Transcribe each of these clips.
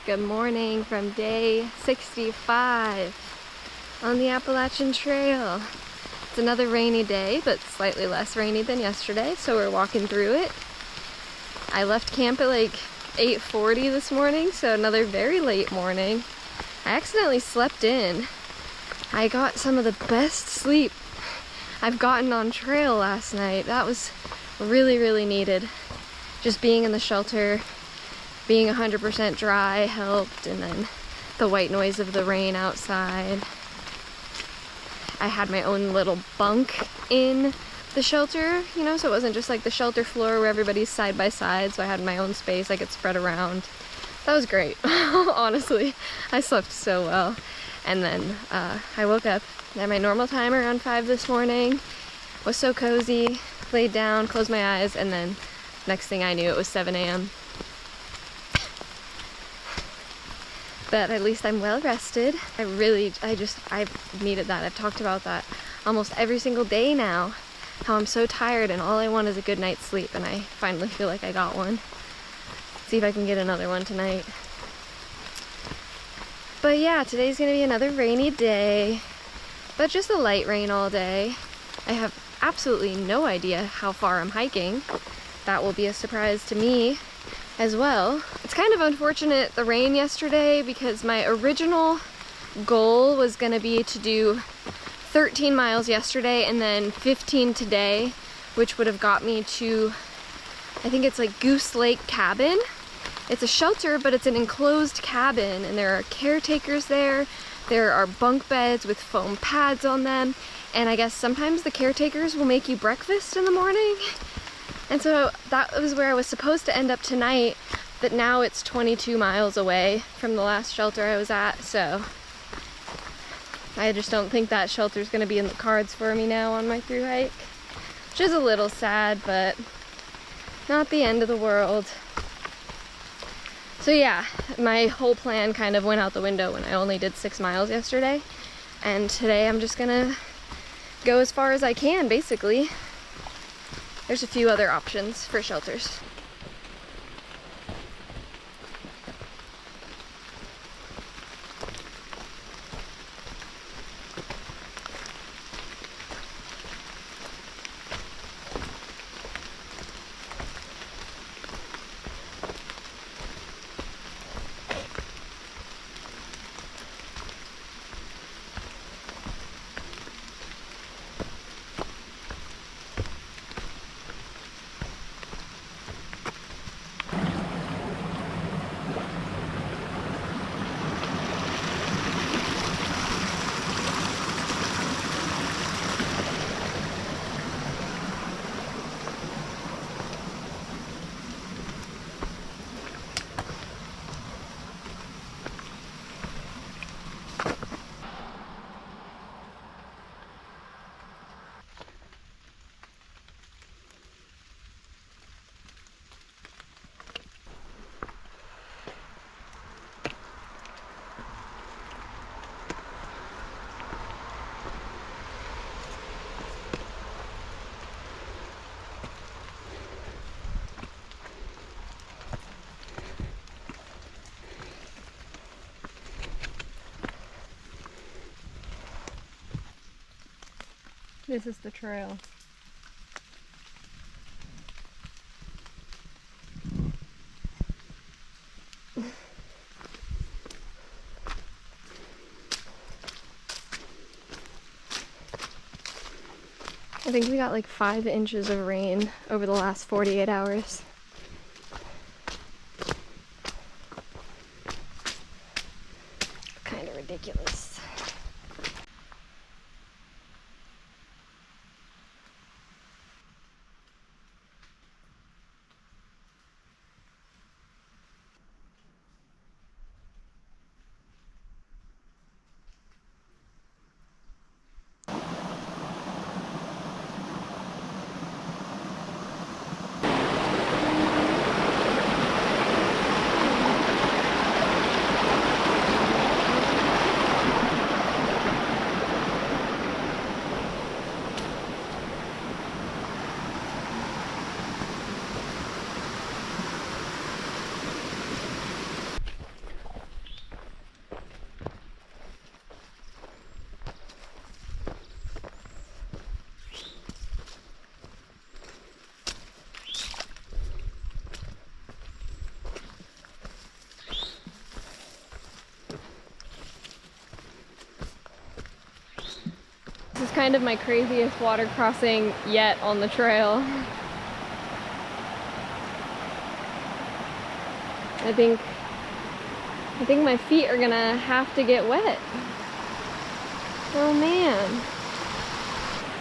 Good morning from day 65 on the Appalachian Trail. It's another rainy day, but slightly less rainy than yesterday, so we're walking through it. I left camp at like 8:40 this morning, so another very late morning. I accidentally slept in. I got some of the best sleep I've gotten on trail last night. That was really, really needed. Just being in the shelter, being 100% dry helped, and then the white noise of the rain outside. I had my own little bunk in the shelter, you know, so it wasn't just like the shelter floor where everybody's side by side, so I had my own space I could spread around. That was great. Honestly, I slept so well. And then I woke up at my normal time around 5 this morning, was so cozy, laid down, closed my eyes, and then next thing I knew it was 7 a.m. But at least I'm well rested. I needed that. I've talked about that almost every single day now, how I'm so tired and all I want is a good night's sleep, and I finally feel like I got one. See if I can get another one tonight. But yeah, today's gonna be another rainy day, but just a light rain all day. I have absolutely no idea how far I'm hiking. That will be a surprise to me as well. It's kind of unfortunate, the rain yesterday, because my original goal was gonna be to do 13 miles yesterday and then 15 today, which would have got me to, I think it's like Goose Lake Cabin. It's a shelter, but it's an enclosed cabin, and there are caretakers there. There are bunk beds with foam pads on them, and I guess sometimes the caretakers will make you breakfast in the morning. And so that was where I was supposed to end up tonight, but now it's 22 miles away from the last shelter I was at, so I just don't think that shelter's gonna be in the cards for me now on my thru hike, which is a little sad, but not the end of the world. So yeah, my whole plan kind of went out the window when I only did 6 miles yesterday, and today I'm just gonna go as far as I can, basically. There's a few other options for shelters. This is the trail. I think we got like 5 inches of rain over the last 48 hours. Kind of ridiculous. kind of my craziest water crossing yet on the trail. I think my feet are gonna have to get wet. Oh man.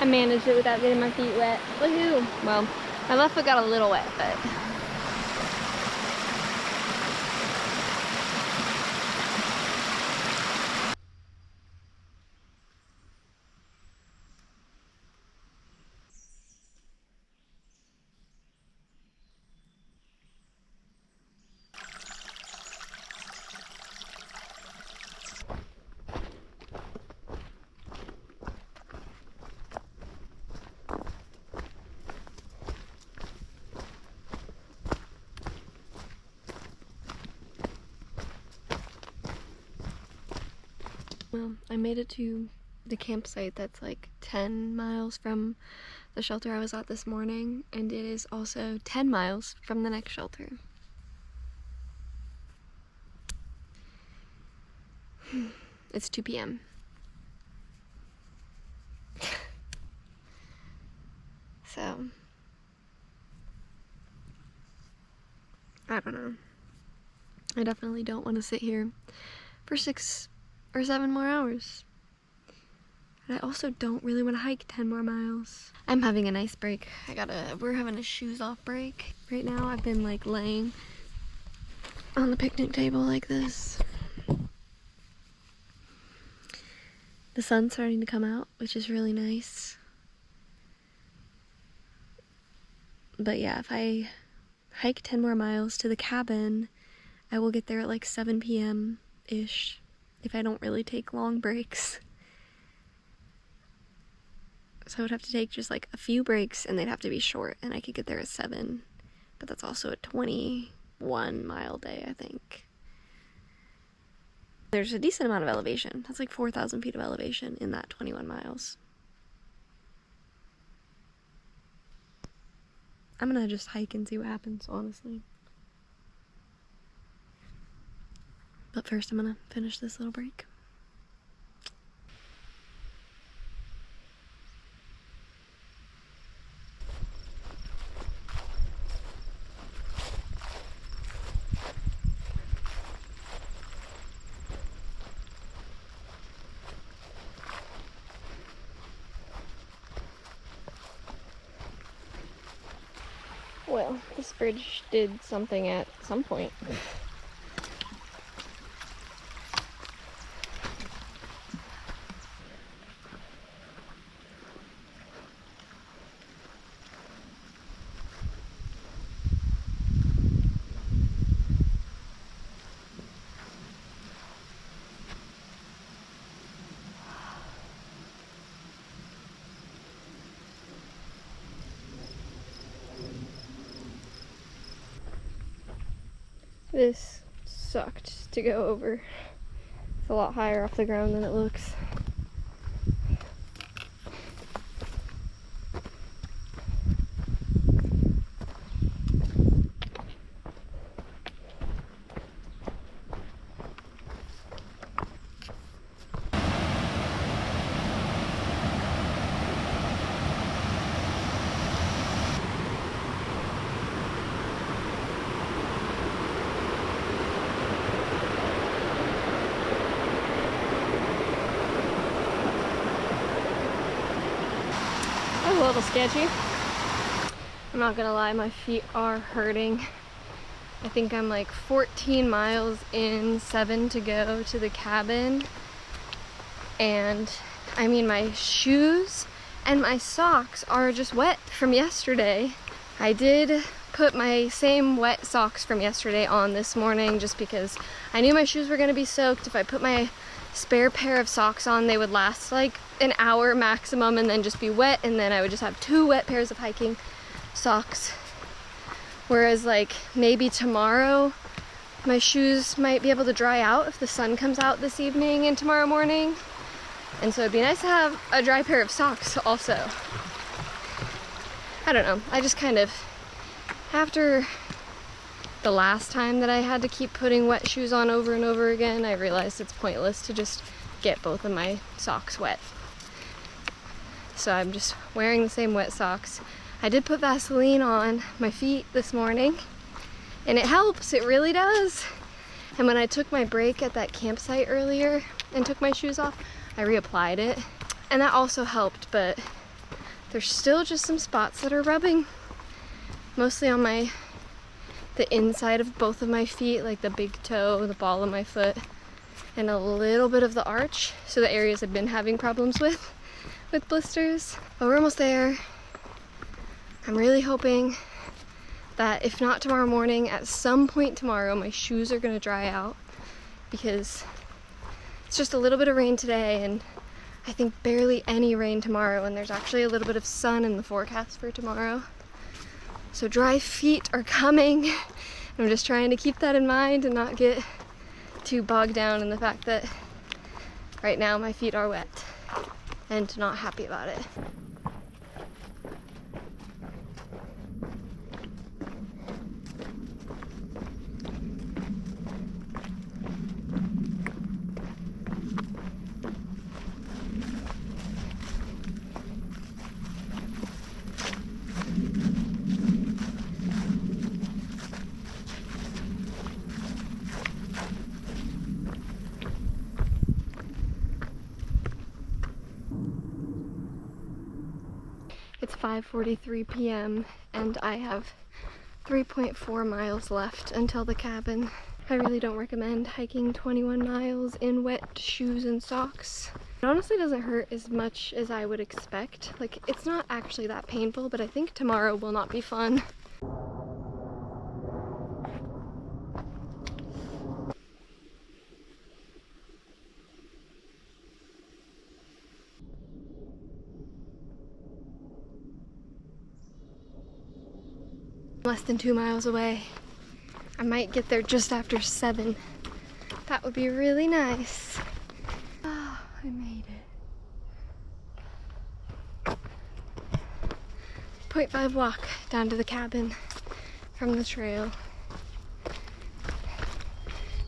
I managed it without getting my feet wet. Woohoo! Well, my left foot got a little wet, but well, I made it to the campsite that's like 10 miles from the shelter I was at this morning, and it is also 10 miles from the next shelter. It's 2 p.m. So, I don't know. I definitely don't want to sit here for 6 or 7 more hours. And I also don't really want to hike 10 more miles. I'm having a nice break. We're having a shoes off break. Right now I've been like laying on the picnic table like this. The sun's starting to come out, which is really nice. But yeah, if I hike 10 more miles to the cabin, I will get there at like 7 p.m.-ish if I don't really take long breaks. So I would have to take just like a few breaks, and they'd have to be short, and I could get there at 7. But that's also a 21-mile day, I think. There's a decent amount of elevation. That's like 4,000 feet of elevation in that 21 miles. I'm gonna just hike and see what happens, honestly. But first I'm gonna finish this little break. Well, this bridge did something at some point. This sucked to go over. It's a lot higher off the ground than it looks. A little sketchy. I'm not gonna lie, my feet are hurting. I think I'm like 14 miles in, 7 to go to the cabin. And I mean, my shoes and my socks are just wet from yesterday. I did put my same wet socks from yesterday on this morning just because I knew my shoes were gonna be soaked. If I put my spare pair of socks on, they would last like an hour maximum and then just be wet, and then I would just have 2 wet pairs of hiking socks. Whereas like maybe tomorrow my shoes might be able to dry out if the sun comes out this evening and tomorrow morning, and so it'd be nice to have a dry pair of socks also. I don't know, I just kind of, after the last time that I had to keep putting wet shoes on over and over again, I realized it's pointless to just get both of my socks wet. So I'm just wearing the same wet socks. I did put Vaseline on my feet this morning, and it helps, it really does. And when I took my break at that campsite earlier and took my shoes off, I reapplied it, and that also helped, but there's still just some spots that are rubbing, mostly on the inside of both of my feet, like the big toe, the ball of my foot, and a little bit of the arch. So the areas I've been having problems with blisters. But we're almost there. I'm really hoping that if not tomorrow morning, at some point tomorrow, my shoes are gonna dry out, because it's just a little bit of rain today and I think barely any rain tomorrow, and there's actually a little bit of sun in the forecast for tomorrow. So dry feet are coming. I'm just trying to keep that in mind and not get too bogged down in the fact that right now my feet are wet and not happy about it. It's 5:43 p.m. and I have 3.4 miles left until the cabin. I really don't recommend hiking 21 miles in wet shoes and socks. It honestly doesn't hurt as much as I would expect. Like, it's not actually that painful, but I think tomorrow will not be fun. Less than 2 miles away. I might get there just after 7. That would be really nice. Oh, I made it. 0.5 walk down to the cabin from the trail.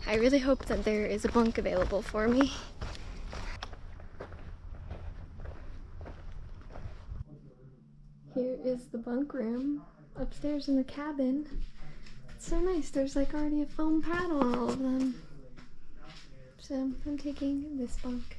I really hope that there is a bunk available for me. Here is the bunk room upstairs in the cabin. It's so nice. There's like already a foam pad on all of them. So I'm taking this bunk.